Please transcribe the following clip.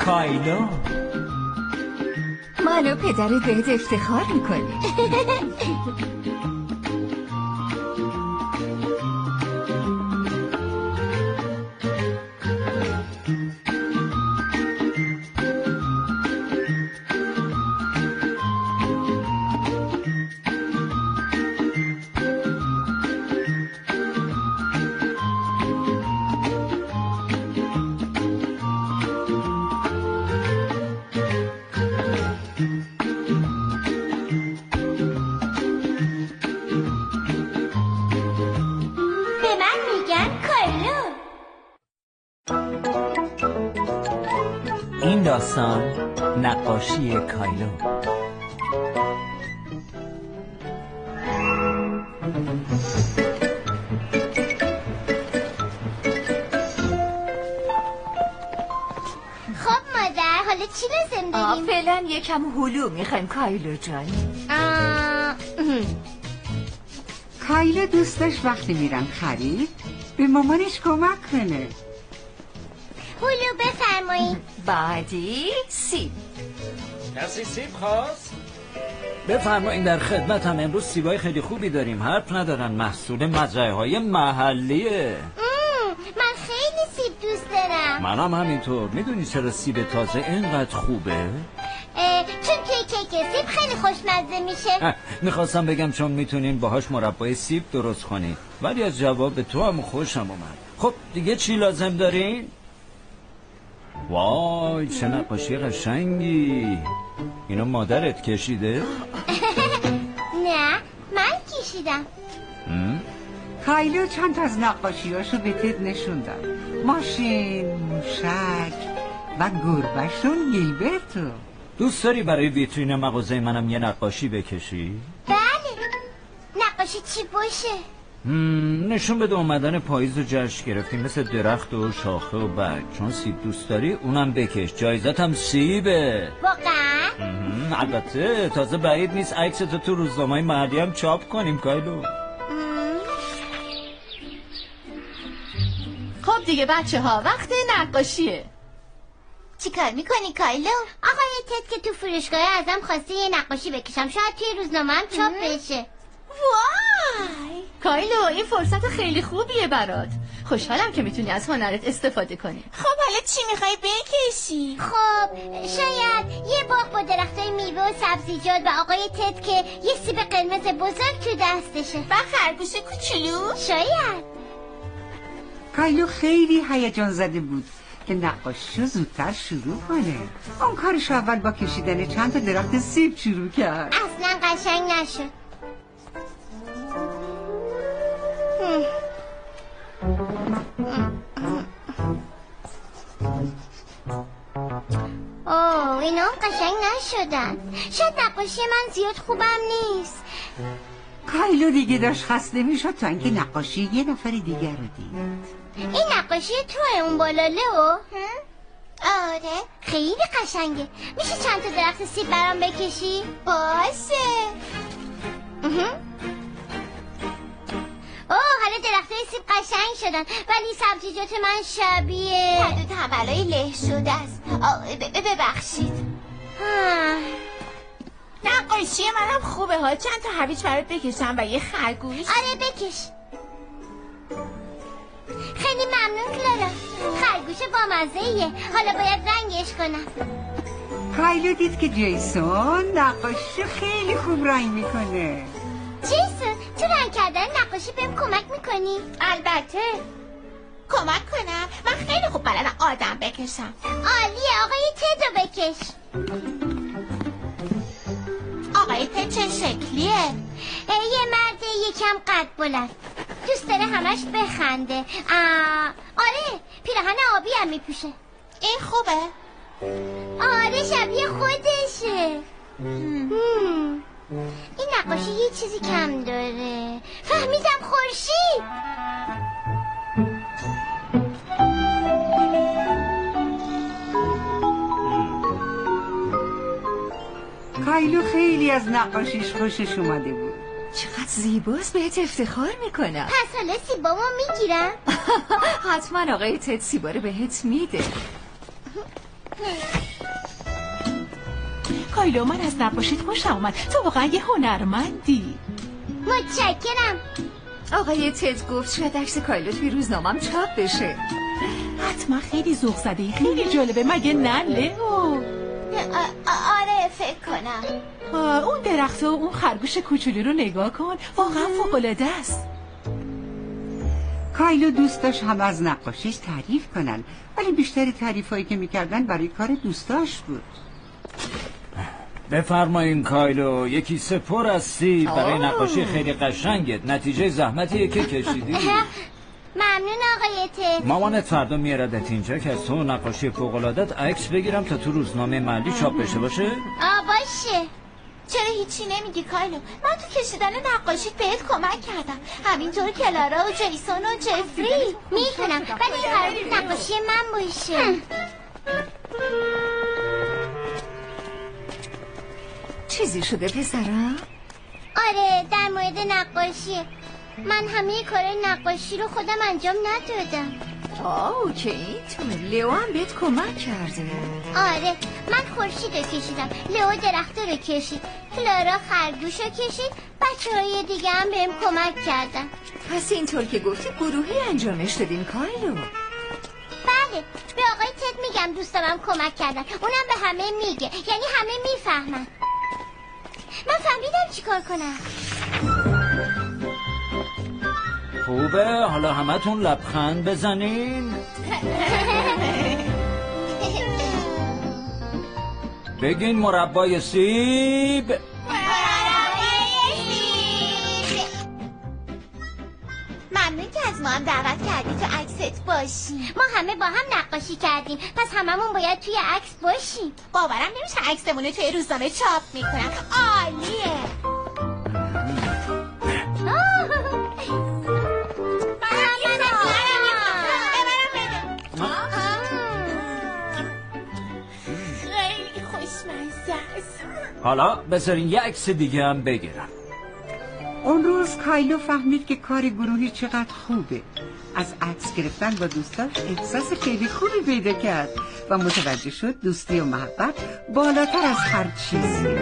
کایلو، منو پدرت بهت افتخار میکنی. این داستان نقاشی کایلو. خب مادر، حالا چی لازم داریم؟ فعلا یکم هلو میخوایم کایلو جان. کایلو دوست داشت وقتی میرن خرید به مامانش کمک کنه. هلو بفرمایید. بعدی سیب. کسی سیب خواست؟ بفرمایید، در خدمتم. امروز سیبای خیلی خوبی داریم، حرف ندارن، محصول مزرعه‌های محلیه. من خیلی سیب دوست دارم. منم همینطور. میدونی چرا سیب تازه اینقدر خوبه؟ چون توی کیک سیب خیلی خوشمزه میشه. میخواستم بگم چون میتونین باهاش مربای سیب درست کنی، ولی از جواب تو هم خوشم اومد. خب دیگه چی لازم دارین؟ وای چه نقاشی قشنگی. اینو مادرت کشیده؟ نه، من کشیدم. کایلو چند تا از نقاشیاشو به تد نشون داد. ماشین، موشک و گربه‌شون گیلبرتو. دوست داری برای ویترین مغازه منم یه نقاشی بکشی؟ بله. نقاشی چی باشه؟ نشون بده اومدن پاییز رو جشن گرفتیم، مثل درخت و شاخه و برگ. چون سیب دوست داری اونم بکش، جایزت هم سیبه. واقعا؟ البته تازه بعید نیست عکستو تو روزنامه‌های محلی هم چاپ کنیم کایلو. خب دیگه بچه ها، وقت نقاشیه. چی کار میکنی کایلو؟ آقای تد که تو فروشگاه ازم خواسته یه نقاشی بکشم، شاید توی روزنامه هم چاپ بشه. وای کایلو، این فرصت خیلی خوبیه برات. خوشحالم که میتونی از هنرت استفاده کنی. خب حالا چی میخوای بکشی؟ خب شاید یه باغ با درختای میوه و سبزیجات و آقای تد که یه سیب قرمز بزرگ تو دستشه و خرگوش کوچولو. شاید. کایلو خیلی هیجان زده بود که نقاشیشو زودتر شروع کنه. اون کارشو اول با کشیدن چند تا درخت سیب شروع کرد. اصلا قشنگ نشد. اوه اینا قشنگ نشدن. شاید نقاشی من زیاد خوبم نیست. کایلو دیگه داشت خسته میشد تا اینکه نقاشی یه نفر دیگر رو دید. این نقاشی توی اون بالا لئو؟ آره خیلی قشنگه. میشه چند تا درخت سیب برام بکشی؟ باشه. اوه حالا درختای سیب قشنگ شدن، ولی سبزیجات من شبیه پد و تنبلای له شده است. ببخشید. نقاشی منم خوبه ها. چند تا هویج برات بکشم و یه خرگوش. آره بکش. خیلی ممنون کلارا. خرگوش بامزه‌ایه. حالا باید رنگش کنم. کایلو دید که جیسون نقاشی خیلی خوب رنگ میکنه. جیسون تو رنگ کردن نقاشی بهم کمک میکنی؟ البته. کمک کنم؟ من خیلی خوب بلدم آدم بکشم. عالیه. آقای تد رو بکش. آقای تد چه شکلیه؟ یه مرد یکم قد بلند، دوست داره همش بخنده. آره پیراهن آبی هم میپوشه. این خوبه؟ آره شبیه خودشه. این نقاشی یه چیزی کم داره. فهمیدم، خورشید. کایلو خیلی از نقاشیش خوشش اومده بود. چقدر زیباست، بهت افتخار میکنم. پس حالا سیبامو میگیرم؟ حتما آقای تد سیبا رو بهت میده. کایلو، من از نقاشیت خوشم اومد. تو واقعا یه هنرمندی. متشکرم. آقای تد گفت شاید عکس کایلو توی روزنامه‌ام چاپ بشه. حتما خیلی ذوق زده‌ای، خیلی جالبه، مگه نه لئو؟ آره فکر کنم. اون درخت و اون خرگوش کوچولو رو نگاه کن، واقعا فوق‌العاده است. کایلو دوست داشت هم از نقاشیش تعریف کنن، ولی بیشتر تعریفایی که میکردن برای کار دوستاش بود. بفرمایین کایلو، یکی سپر از سیب برای نقاشی خیلی قشنگت. نتیجه زحمتیه که کشیدی. ممنون آقای تد. مامانت فردا میاردت اینجا که از تو نقاشی فوق‌العاده‌ت عکس بگیرم تا تو روزنامه محلی چاپ بشه باشه؟ باشه. چرا هیچی نمیگی کایلو؟ من تو کشیدن نقاشیت بهت کمک کردم، همینطور کلارا و جیسون و جفری. میتونم، ولی این قرار بود نقاشی من باشه. چیزی شده پسرم؟ آره، در مورد نقاشی من همه کارهای نقاشی رو خودم انجام ندادم. اوکی، اینطور. لئو هم بهت کمک کرده. آره، من خورشید رو کشیدم، لئو درخت رو کشید، کلارا خرگوش رو کشید، بچه‌های دیگه هم بهم کمک کردن. پس اینطور که گفتی گروهی انجامش دادین کایلو؟ بله، به آقای تد میگم دوستانم کمک کردن، اونم به همه میگه، یعنی همه میفهمن. من فهمیدم چی کار کنم. خوبه، حالا همتون لبخند بزنین. بگین مربای سیب. ممنون که از ما هم دعوت کردی تو عکست باشی. ما همه با هم نقاشی کردیم، پس هممون باید توی عکس باشیم. باورم نمیشه عکسمونه توی روزنامه چاپ میکنن. عالیه. خیلی خوشمزه است. حالا بذارین یه عکس دیگه هم بگیرم. اون روز کایلو فهمید که کار گروهی چقدر خوبه. از عکس گرفتن با دوستاش احساس خیلی خوبی پیدا کرد و متوجه شد دوستی و محبت بالاتر از هر چیزی.